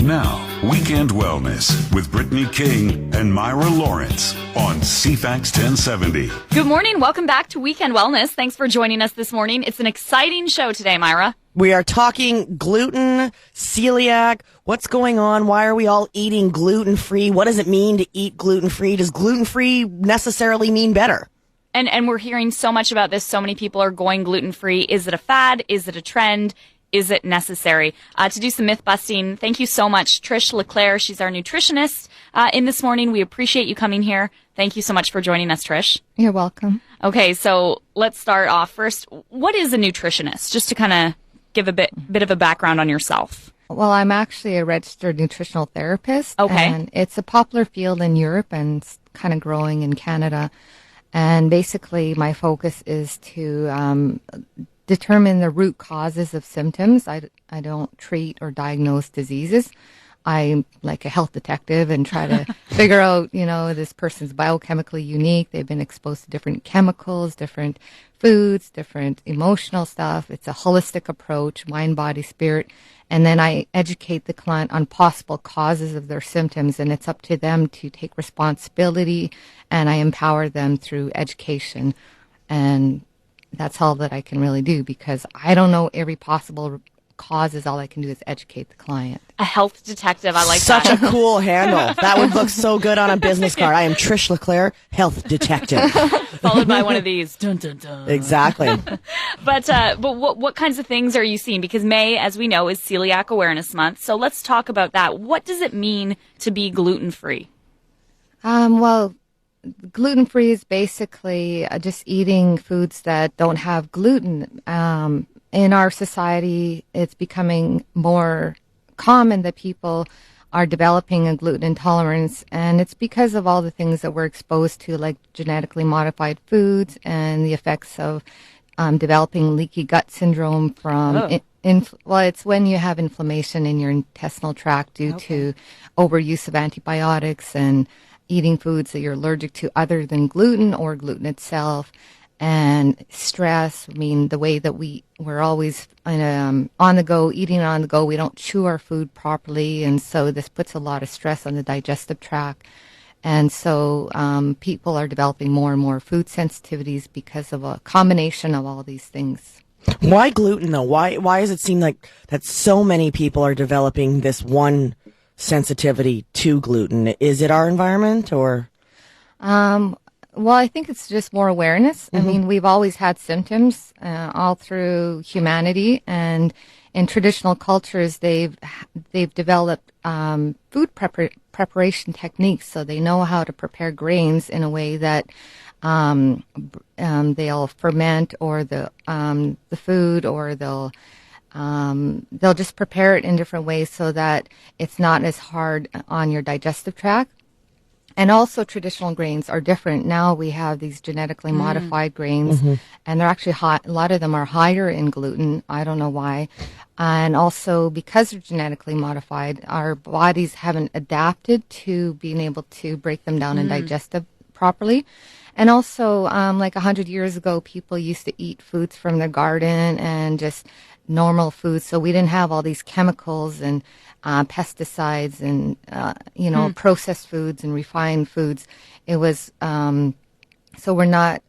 Now, Weekend Wellness with Brittany King and Myra Lawrence on CFAX 1070. Good morning. Welcome back to Weekend Wellness. Thanks for joining us this morning. It's an exciting show today, Myra. We are talking gluten, celiac. What's going on? Why are we all eating gluten-free? What does it mean to eat gluten-free? Does gluten-free necessarily mean better? And we're hearing so much about this. So many people are going gluten-free. Is it a fad? Is it a trend? Is it necessary? To do some myth busting, thank you so much, Trish Leclair. She's our nutritionist in this morning. We appreciate you coming here. Thank you so much for joining us, Trish. You're welcome. Okay, so let's start off first. What is a nutritionist? Just to kind of give a bit of a background on yourself. Well, I'm actually a registered nutritional therapist. Okay. And it's a popular field in Europe and it's kind of growing in Canada. And basically my focus is to determine the root causes of symptoms. I don't treat or diagnose diseases. I'm like a health detective and try to figure out, this person's biochemically unique. They've been exposed to different chemicals, different foods, different emotional stuff. It's a holistic approach, mind, body, spirit. And then I educate the client on possible causes of their symptoms, and it's up to them to take responsibility, and I empower them through education. And that's all that I can really do because I don't know every possible causes. All I can do is educate the client. A health detective. I like Such that. a cool handle. That would look so good on a business card. I am Trish Leclair, health detective. Followed by one of these. Dun, dun, dun. Exactly. But what kinds of things are you seeing? Because May, as we know, is Celiac Awareness Month. So let's talk about that. What does it mean to be gluten-free? Well, gluten-free is basically just eating foods that don't have gluten. In our society, it's becoming more common that people are developing a gluten intolerance, and it's because of all the things that we're exposed to, like genetically modified foods and the effects of developing leaky gut syndrome from it's when you have inflammation in your intestinal tract due to overuse of antibiotics and eating foods that you're allergic to other than gluten or gluten itself. And stress, the way that we're always on the go, eating on the go, we don't chew our food properly, and so this puts a lot of stress on the digestive tract. And so people are developing more and more food sensitivities because of a combination of all these things. Why gluten, though? Why does it seem like that so many people are developing this one sensitivity to gluten? Is it our environment or? Well, I think it's just more awareness. Mm-hmm. We've always had symptoms all through humanity, and in traditional cultures, they've developed food preparation techniques, so they know how to prepare grains in a way that they'll ferment or the food, or they'll just prepare it in different ways so that it's not as hard on your digestive tract. And also traditional grains are different. Now we have these genetically modified grains, and they're actually a lot of them are higher in gluten. I don't know why. And also because they're genetically modified, our bodies haven't adapted to being able to break them down and digest them properly. And also, like 100 years ago, people used to eat foods from their garden and just normal foods. So we didn't have all these chemicals and pesticides and, processed foods and refined foods. It was, so we're not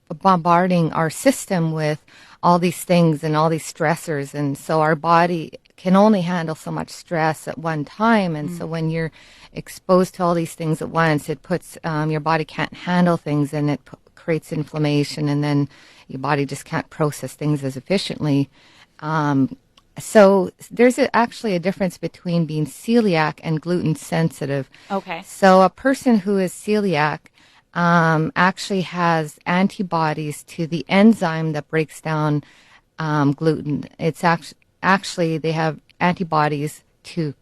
bombarding our system with all these things and all these stressors. And so our body can only handle so much stress at one time. And so when you're exposed to all these things at once, it puts, your body can't handle things, and it creates inflammation, and then your body just can't process things as efficiently. So there's actually a difference between being celiac and gluten sensitive. Okay. So a person who is celiac actually has antibodies to the enzyme that breaks down gluten. It's actually they have antibodies to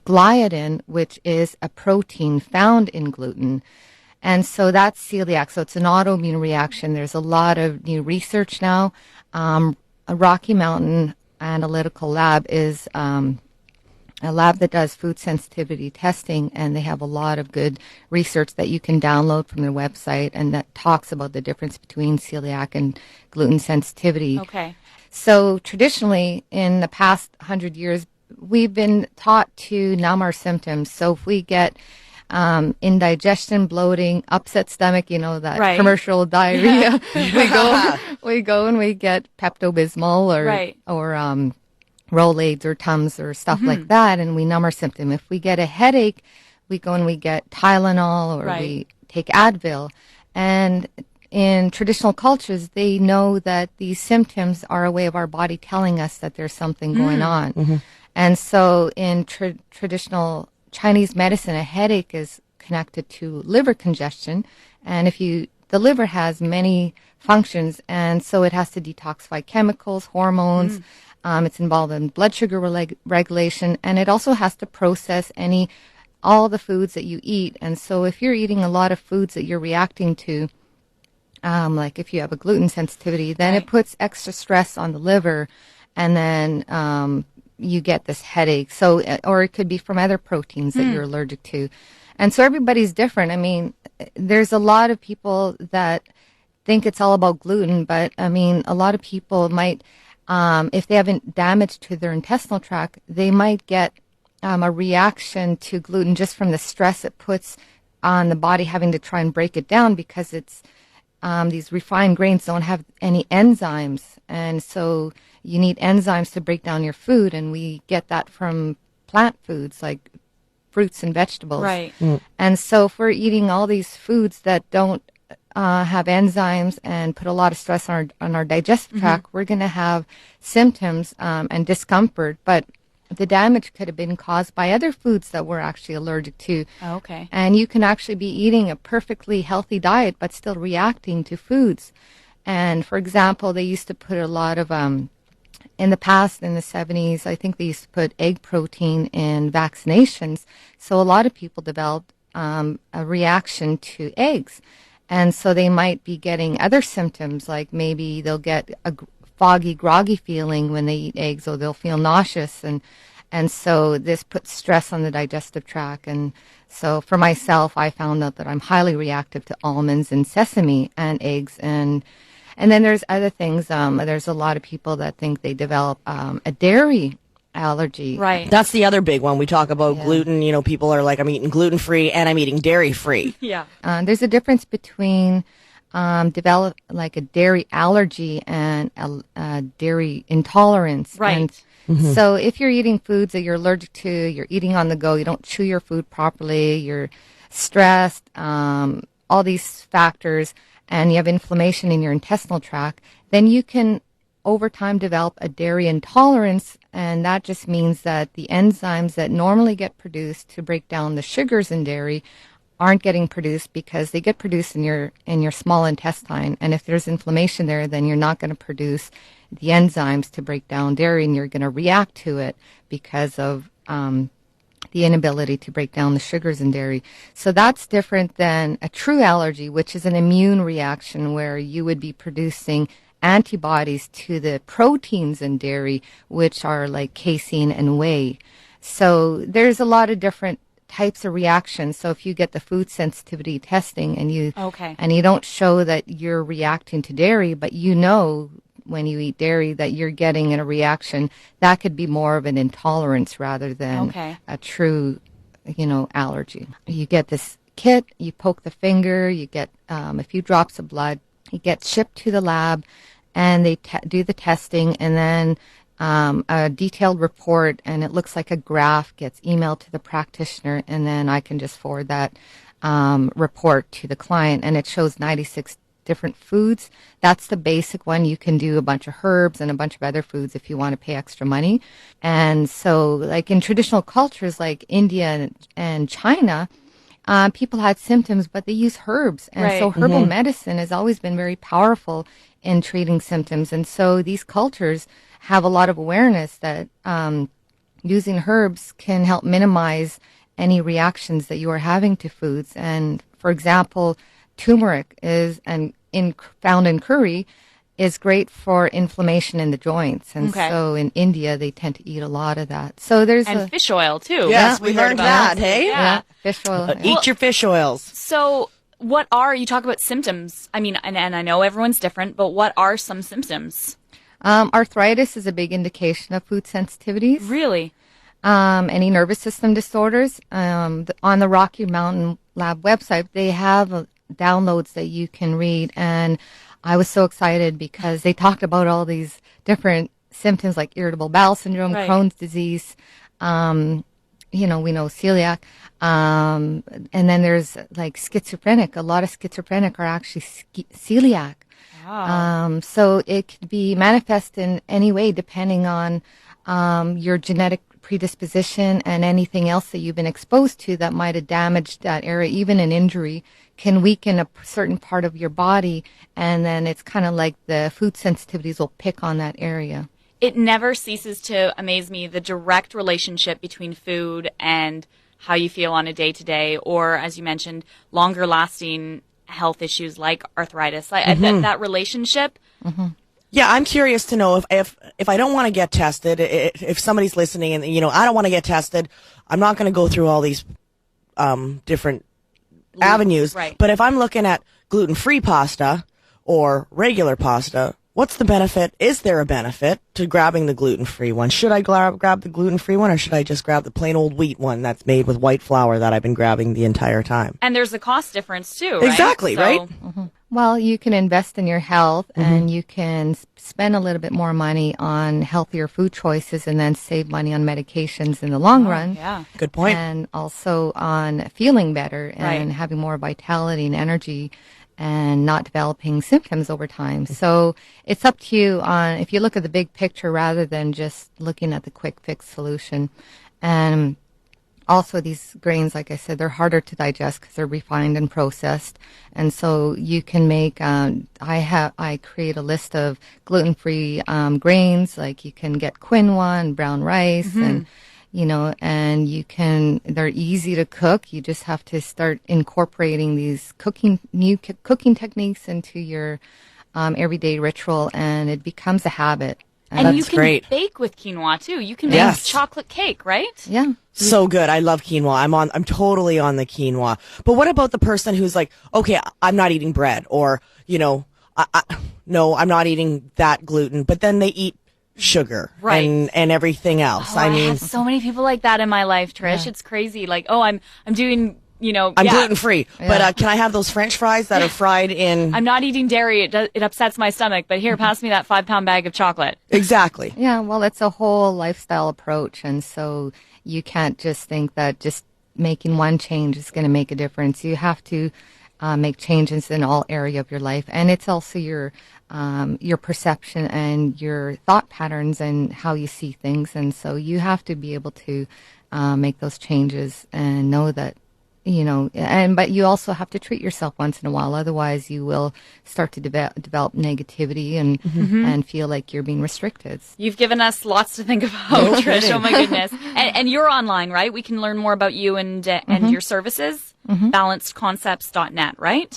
gliadin, which is a protein found in gluten. And so that's celiac. So it's an autoimmune reaction. There's a lot of new research now. A Rocky Mountain Analytical Lab is a lab that does food sensitivity testing, and they have a lot of good research that you can download from their website, and that talks about the difference between celiac and gluten sensitivity. Okay. So traditionally, in the past 100 years, we've been taught to numb our symptoms. So if we get indigestion, bloating, upset stomach, that Right. commercial diarrhea, we go and we get Pepto-Bismol or Rolaids or Tums or stuff like that, and we numb our symptom. If we get a headache, we go and we get Tylenol or we take Advil. And in traditional cultures, they know that these symptoms are a way of our body telling us that there's something going on. And so in traditional Chinese medicine, a headache is connected to liver congestion. And the liver has many functions, and so it has to detoxify chemicals, hormones. It's involved in blood sugar regulation, and it also has to process all the foods that you eat. And so if you're eating a lot of foods that you're reacting to, like if you have a gluten sensitivity, then it puts extra stress on the liver, and then you get this headache. So, or it could be from other proteins that you're allergic to. And so everybody's different. I mean, there's a lot of people that think it's all about gluten, but I mean, a lot of people might, if they haven't damage to their intestinal tract, they might get a reaction to gluten just from the stress it puts on the body having to try and break it down, because it's these refined grains don't have any enzymes, and so you need enzymes to break down your food, and we get that from plant foods like fruits and vegetables. Right. And so if we're eating all these foods that don't have enzymes and put a lot of stress on our digestive tract, we're going to have symptoms and discomfort. But the damage could have been caused by other foods that we're actually allergic to. Oh, okay. And you can actually be eating a perfectly healthy diet, but still reacting to foods. And for example, they used to put a lot of, in the past, in the 70s, I think they used to put egg protein in vaccinations. So a lot of people developed a reaction to eggs. And so they might be getting other symptoms, like maybe they'll get a foggy, groggy feeling when they eat eggs, or they'll feel nauseous. And so this puts stress on the digestive tract. And so for myself, I found out that I'm highly reactive to almonds and sesame and eggs. And then there's other things. There's a lot of people that think they develop a dairy allergy. Right. That's the other big one. We talk about gluten. People are like, I'm eating gluten-free and I'm eating dairy-free. Yeah. There's a difference between develop like a dairy allergy and a dairy intolerance. Right. And so if you're eating foods that you're allergic to, you're eating on the go, you don't chew your food properly, you're stressed, all these factors, and you have inflammation in your intestinal tract, then you can over time develop a dairy intolerance. And that just means that the enzymes that normally get produced to break down the sugars in dairy aren't getting produced, because they get produced in your small intestine. And if there's inflammation there, then you're not going to produce the enzymes to break down dairy, and you're going to react to it because of the inability to break down the sugars in dairy. So that's different than a true allergy, which is an immune reaction where you would be producing antibodies to the proteins in dairy, which are like casein and whey. So there's a lot of different types of reactions. So if you get the food sensitivity testing and you don't show that you're reacting to dairy, but when you eat dairy that you're getting a reaction, that could be more of an intolerance rather than a true, allergy. You get this kit, you poke the finger, you get a few drops of blood, it gets shipped to the lab, and they do the testing, and then a detailed report, and it looks like a graph, gets emailed to the practitioner, and then I can just forward that report to the client, and it shows 96 different foods. That's the basic one. You can do a bunch of herbs and a bunch of other foods if you want to pay extra money. And so, like in traditional cultures like India and China, people had symptoms, but they use herbs. And so herbal medicine has always been very powerful in treating symptoms. And so these cultures have a lot of awareness that using herbs can help minimize any reactions that you are having to foods. And for example, turmeric found in curry is great for inflammation in the joints. And so in India, they tend to eat a lot of that. So there's fish oil too. Yes, we learned that, hey? Yeah, fish oil. Eat your fish oils. So you talk about symptoms. I mean, and I know everyone's different, but what are some symptoms? Arthritis is a big indication of food sensitivities. Really? any nervous system disorders. On the Rocky Mountain Lab website, they have downloads that you can read. And I was so excited because they talked about all these different symptoms like irritable bowel syndrome, Right. Crohn's disease, we know celiac. And then there's like schizophrenic. A lot of schizophrenic are actually celiac. So it could be manifest in any way depending on your genetic predisposition and anything else that you've been exposed to that might have damaged that area. Even an injury can weaken a certain part of your body, and then it's kind of like the food sensitivities will pick on that area. It never ceases to amaze me, the direct relationship between food and how you feel on a day-to-day, or, as you mentioned, longer-lasting health issues like arthritis. I bet that relationship. Yeah, I'm curious to know if I don't want to get tested, if somebody's listening and, I don't want to get tested, I'm not going to go through all these different avenues. Right. But if I'm looking at gluten-free pasta or regular pasta, what's the benefit? Is there a benefit to grabbing the gluten-free one? Should I grab the gluten-free one, or should I just grab the plain old wheat one that's made with white flour that I've been grabbing the entire time? And there's a cost difference, too, right? Exactly, right? Well, you can invest in your health and you can spend a little bit more money on healthier food choices and then save money on medications in the long run. Yeah. Good point. And also on feeling better and Right. having more vitality and energy and not developing symptoms over time. So it's up to you on if you look at the big picture rather than just looking at the quick fix solution. And also, these grains, like I said, they're harder to digest because they're refined and processed. And so you can make, I create a list of gluten-free grains, like you can get quinoa and brown rice and, and they're easy to cook. You just have to start incorporating these new cooking techniques into your everyday ritual, and it becomes a habit. And you That's can great. bake with quinoa, too. You can make Yes. chocolate cake, right? Yeah. So good. I love quinoa. I'm totally on the quinoa. But what about the person who's like, okay, I'm not eating bread, or, no, I'm not eating that gluten, but then they eat sugar Right. and everything else. Oh, I have so many people like that in my life, Trish. It's crazy. Like, I'm doing, I'm gluten free, but can I have those French fries that are fried in? I'm not eating dairy. It upsets my stomach. But here, pass me that 5-pound bag of chocolate. Exactly. Yeah, well, it's a whole lifestyle approach, and so you can't just think that just making one change is going to make a difference. You have to make changes in all area of your life, and it's also your perception and your thought patterns and how you see things, and so you have to be able to make those changes and know that. But you also have to treat yourself once in a while. Otherwise, you will start to develop negativity and feel like you're being restricted. You've given us lots to think about, Trish. Oh my goodness! And you're online, right? We can learn more about you and your services. Balancedconcepts.net, right?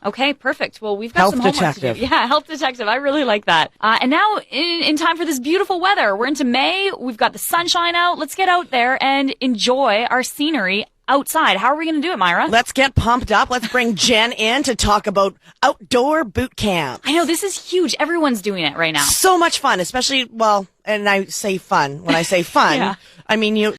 Okay, perfect. Well, we've got Health some homework detective. to do. Yeah, health detective. I really like that. And now, in time for this beautiful weather, we're into May. We've got the sunshine out. Let's get out there and enjoy our scenery outside. How are we going to do it, Myra? Let's get pumped up. Let's bring Jen in to talk about outdoor boot camp. I know, this is huge. Everyone's doing it right now. So much fun, especially, and I say fun. When I say fun, Yeah. I mean,